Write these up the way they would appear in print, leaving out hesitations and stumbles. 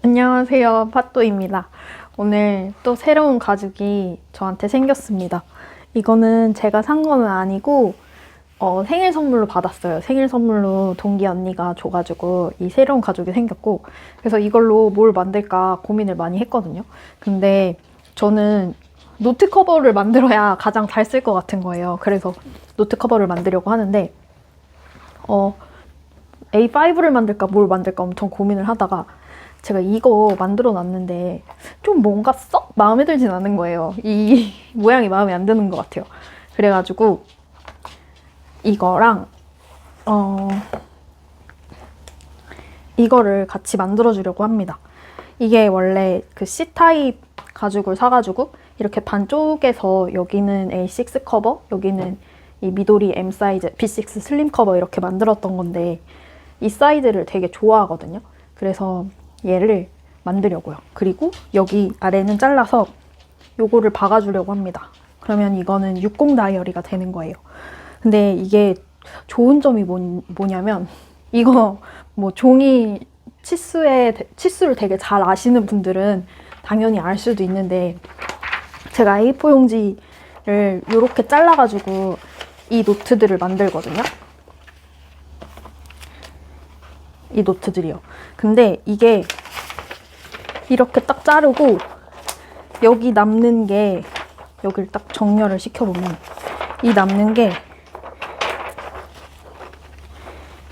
안녕하세요, 팟또입니다. 오늘 또 새로운 가죽이 저한테 생겼습니다. 이거는 제가 산 거는 아니고 생일 선물로 받았어요. 생일 선물로 동기 언니가 줘가지고 이 새로운 가죽이 생겼고, 그래서 이걸로 뭘 만들까 고민을 많이 했거든요. 근데 저는 노트 커버를 만들어야 가장 잘 쓸 것 같은 거예요. 그래서 노트 커버를 만들려고 하는데 A5를 만들까 뭘 만들까 엄청 고민을 하다가 제가 이거 만들어 놨는데 좀 뭔가 썩 마음에 들진 않은 거예요. 이 모양이 마음에 안 드는 것 같아요. 그래가지고 이거랑 이거를 같이 만들어 주려고 합니다. 이게 원래 그 C타입 가죽을 사가지고 이렇게 반쪽에서 여기는 A6 커버, 여기는 이 미도리 M 사이즈 B6 슬림 커버 이렇게 만들었던 건데 이 사이즈를 되게 좋아하거든요. 그래서 얘를 만들려고요. 그리고 여기 아래는 잘라서 요거를 박아주려고 합니다. 그러면 이거는 60 다이어리가 되는 거예요. 근데 이게 좋은 점이 뭐냐면 이거 뭐 종이 치수를 되게 잘 아시는 분들은 당연히 알 수도 있는데 제가 A4 용지를 이렇게 잘라가지고 이 노트들을 만들거든요. 이 노트들이요. 근데 이게 이렇게 딱 자르고 여기 남는 게 여기를 딱 정렬을 시켜보면 이 남는 게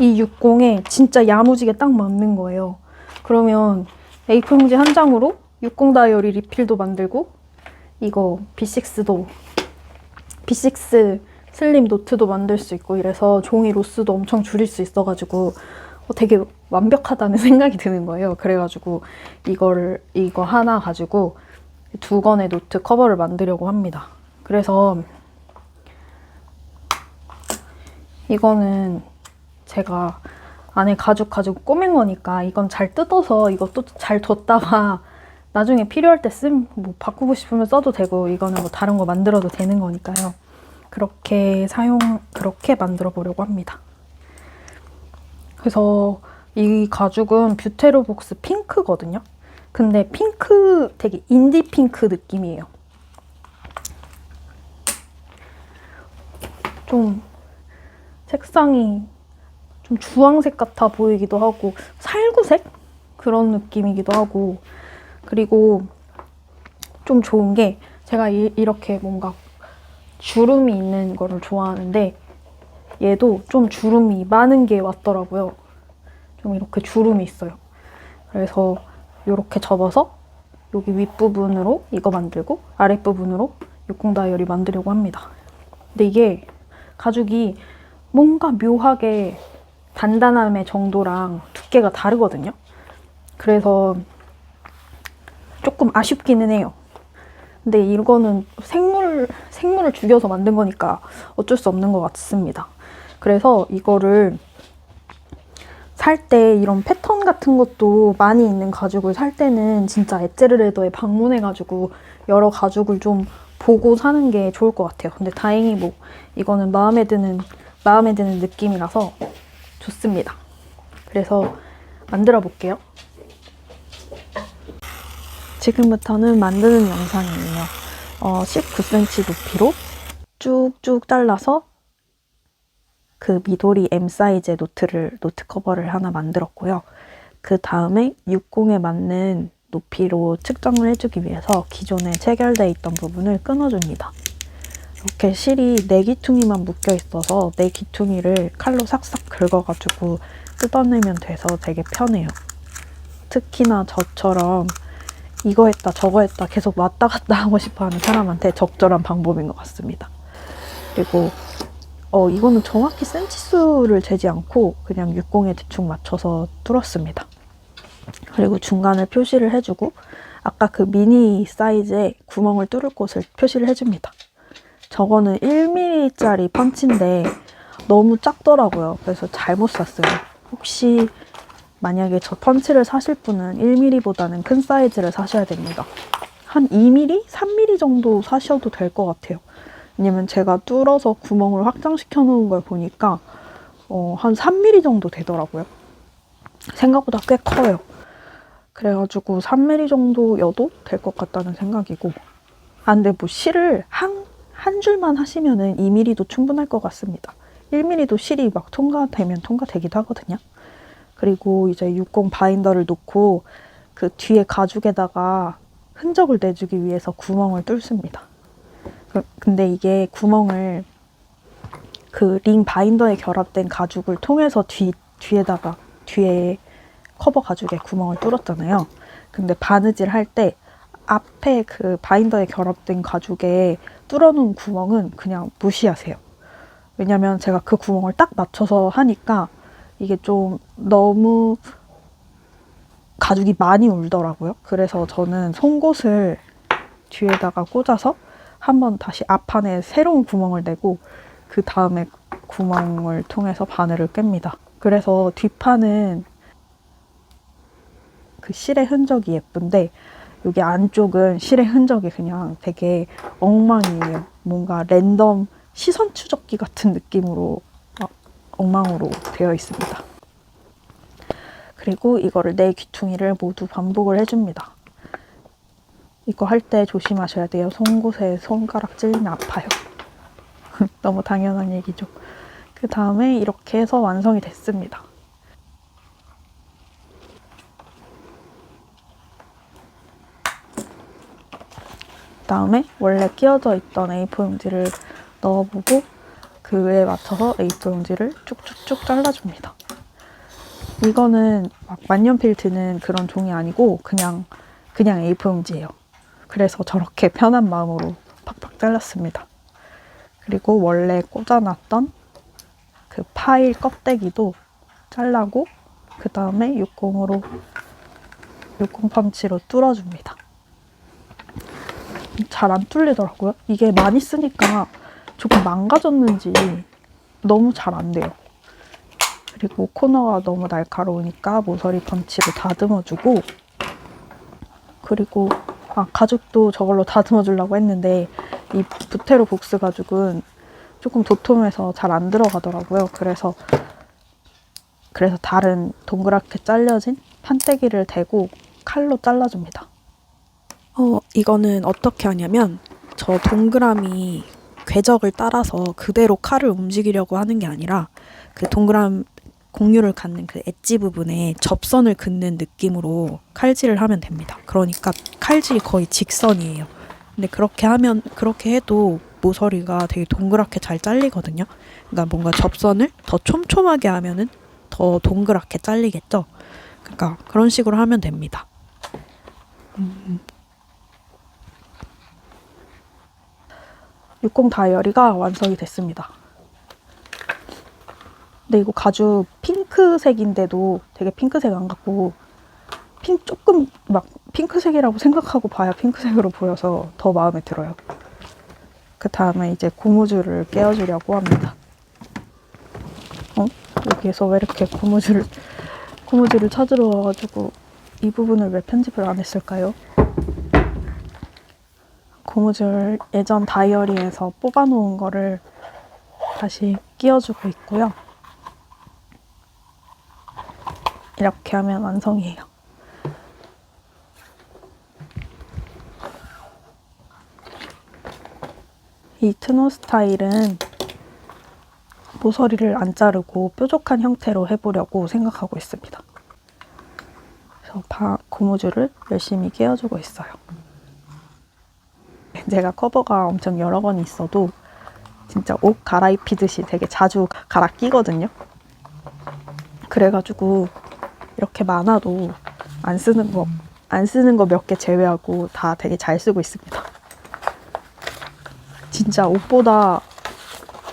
이 60에 진짜 야무지게 딱 맞는 거예요. 그러면 A4 용지 한 장으로 60 다이어리 리필도 만들고 이거 B6 슬림 노트도 만들 수 있고 이래서 종이 로스도 엄청 줄일 수 있어가지고 되게 완벽하다는 생각이 드는 거예요. 그래가지고 이거 하나 가지고 2권의 노트 커버를 만들려고 합니다. 그래서 이거는 제가 안에 가죽 꾸민 거니까 이건 잘 뜯어서 이것도 잘 뒀다가 나중에 필요할 때 뭐 바꾸고 싶으면 써도 되고 이거는 뭐 다른 거 만들어도 되는 거니까요. 그렇게 만들어 보려고 합니다. 그래서 이 가죽은 뷰테로복스 핑크거든요. 근데 핑크 되게 인디 핑크 느낌이에요. 좀 색상이 좀 주황색 같아 보이기도 하고 살구색? 그런 느낌이기도 하고, 그리고 좀 좋은 게 제가 이렇게 뭔가 주름이 있는 거를 좋아하는데 얘도 좀 주름이 많은 게 왔더라고요. 좀 이렇게 주름이 있어요. 그래서 이렇게 접어서 여기 윗부분으로 이거 만들고 아랫부분으로 60 다이어리 만들려고 합니다. 근데 이게 가죽이 뭔가 묘하게 단단함의 정도랑 두께가 다르거든요. 그래서 조금 아쉽기는 해요. 근데 이거는 생물을 죽여서 만든 거니까 어쩔 수 없는 것 같습니다. 그래서 이거를 살 때 이런 패턴 같은 것도 많이 있는 가죽을 살 때는 진짜 에뛰르레더에 방문해가지고 여러 가죽을 좀 보고 사는 게 좋을 것 같아요. 근데 다행히 뭐 이거는 마음에 드는 느낌이라서 좋습니다. 그래서 만들어 볼게요. 지금부터는 만드는 영상이에요. 19cm 높이로 쭉쭉 잘라서 그 미도리 M 사이즈의 노트 커버를 하나 만들었고요. 그 다음에 60에 맞는 높이로 측정을 해주기 위해서 기존에 체결되어 있던 부분을 끊어줍니다. 이렇게 실이 4귀퉁이만 묶여 있어서 4귀퉁이를 칼로 삭삭 긁어가지고 뜯어내면 돼서 되게 편해요. 특히나 저처럼 이거 했다 저거 했다 계속 왔다 갔다 하고 싶어하는 사람한테 적절한 방법인 것 같습니다. 그리고 이거는 정확히 센치수를 재지 않고 그냥 60에 대충 맞춰서 뚫었습니다. 그리고 중간을 표시를 해주고 아까 그 미니 사이즈에 구멍을 뚫을 곳을 표시를 해줍니다. 저거는 1mm짜리 펀치인데 너무 작더라고요. 그래서 잘못 샀어요. 혹시 만약에 저 펀치를 사실 분은 1mm보다는 큰 사이즈를 사셔야 됩니다. 한 2mm? 3mm 정도 사셔도 될 것 같아요. 왜냐면 제가 뚫어서 구멍을 확장시켜 놓은 걸 보니까 한 3mm 정도 되더라고요. 생각보다 꽤 커요. 그래가지고 3mm 정도여도 될 것 같다는 생각이고. 아, 근데 뭐 실을 한 줄만 하시면은 2mm도 충분할 것 같습니다. 1mm도 실이 막 통과되면 통과되기도 하거든요. 그리고 이제 60 바인더를 놓고 그 뒤에 가죽에다가 흔적을 내주기 위해서 구멍을 뚫습니다. 근데 이게 구멍을 그 링 바인더에 결합된 가죽을 통해서 뒤에 커버 가죽에 구멍을 뚫었잖아요. 근데 바느질 할 때 앞에 그 바인더에 결합된 가죽에 뚫어놓은 구멍은 그냥 무시하세요. 왜냐면 제가 그 구멍을 딱 맞춰서 하니까 이게 좀 너무 가죽이 많이 울더라고요. 그래서 저는 송곳을 뒤에다가 꽂아서 한번 다시 앞판에 새로운 구멍을 내고 그 다음에 구멍을 통해서 바늘을 꿰니다. 그래서 뒷판은 그 실의 흔적이 예쁜데 여기 안쪽은 실의 흔적이 그냥 되게 엉망이에요. 뭔가 랜덤 시선 추적기 같은 느낌으로 엉망으로 되어 있습니다. 그리고 이거를 네 귀퉁이를 모두 반복을 해줍니다. 이거 할 때 조심하셔야 돼요. 송곳에 손가락 찔리면 아파요. 너무 당연한 얘기죠. 그 다음에 이렇게 해서 완성이 됐습니다. 다음에 원래 끼워져 있던 A4 용지를 넣어보고 그에 맞춰서 A4 용지를 쭉쭉쭉 잘라줍니다. 이거는 막 만년필 드는 그런 종이 아니고 그냥 A4 용지예요. 그래서 저렇게 편한 마음으로 팍팍 잘랐습니다. 그리고 원래 꽂아놨던 그 파일 껍데기도 잘라고 그 다음에 60 펀치로 뚫어줍니다. 잘 안 뚫리더라고요. 이게 많이 쓰니까 조금 망가졌는지 너무 잘 안 돼요. 그리고 코너가 너무 날카로우니까 모서리 펀치로 다듬어주고, 그리고 가죽도 저걸로 다듬어 주려고 했는데 이 부테로 복스 가죽은 조금 도톰해서 잘 안 들어가더라고요. 그래서 다른 동그랗게 잘려진 판때기를 대고 칼로 잘라줍니다. 이거는 어떻게 하냐면 저 동그라미 궤적을 따라서 그대로 칼을 움직이려고 하는 게 아니라 그 동그란 곡률을 갖는 그 엣지 부분에 접선을 긋는 느낌으로 칼질을 하면 됩니다. 그러니까 칼질이 거의 직선이에요. 근데 그렇게 해도 모서리가 되게 동그랗게 잘 잘리거든요. 그러니까 뭔가 접선을 더 촘촘하게 하면은 더 동그랗게 잘리겠죠. 그러니까 그런 식으로 하면 됩니다. 60 다이어리가 완성이 됐습니다. 근데 이거 가죽 핑크색인데도 되게 핑크색 안 같고 조금 막 핑크색이라고 생각하고 봐야 핑크색으로 보여서 더 마음에 들어요. 그 다음에 이제 고무줄을 끼워주려고 합니다. 여기에서 왜 이렇게 고무줄을 찾으러 와가지고 이 부분을 왜 편집을 안 했을까요? 고무줄 예전 다이어리에서 뽑아놓은 거를 다시 끼워주고 있고요. 이렇게 하면 완성이에요. 이 트노 스타일은 모서리를 안 자르고 뾰족한 형태로 해보려고 생각하고 있습니다. 그래서 고무줄을 열심히 끼워주고 있어요. 제가 커버가 엄청 여러 번 있어도 진짜 옷 갈아입히듯이 되게 자주 갈아 끼거든요. 그래가지고 이렇게 많아도 안 쓰는 거 몇 개 제외하고 다 되게 잘 쓰고 있습니다. 진짜 옷보다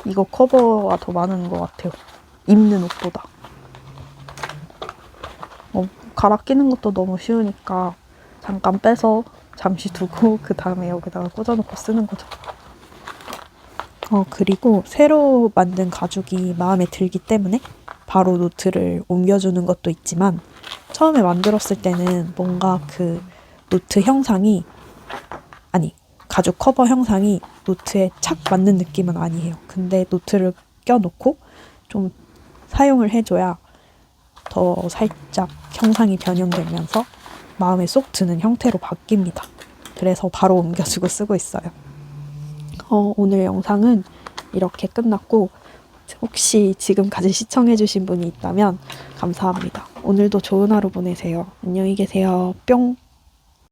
이거 커버가 더 많은 것 같아요. 입는 옷보다. 갈아 끼는 것도 너무 쉬우니까 잠깐 빼서 잠시 두고 그 다음에 여기다가 꽂아놓고 쓰는 거죠. 그리고 새로 만든 가죽이 마음에 들기 때문에 바로 노트를 옮겨주는 것도 있지만 처음에 만들었을 때는 뭔가 그 노트 형상이 가죽 커버 형상이 노트에 착 맞는 느낌은 아니에요. 근데 노트를 껴놓고 좀 사용을 해줘야 더 살짝 형상이 변형되면서 마음에 쏙 드는 형태로 바뀝니다. 그래서 바로 옮겨주고 쓰고 있어요. 오늘 영상은 이렇게 끝났고 혹시 지금까지 시청해주신 분이 있다면 감사합니다. 오늘도 좋은 하루 보내세요. 안녕히 계세요. 뿅!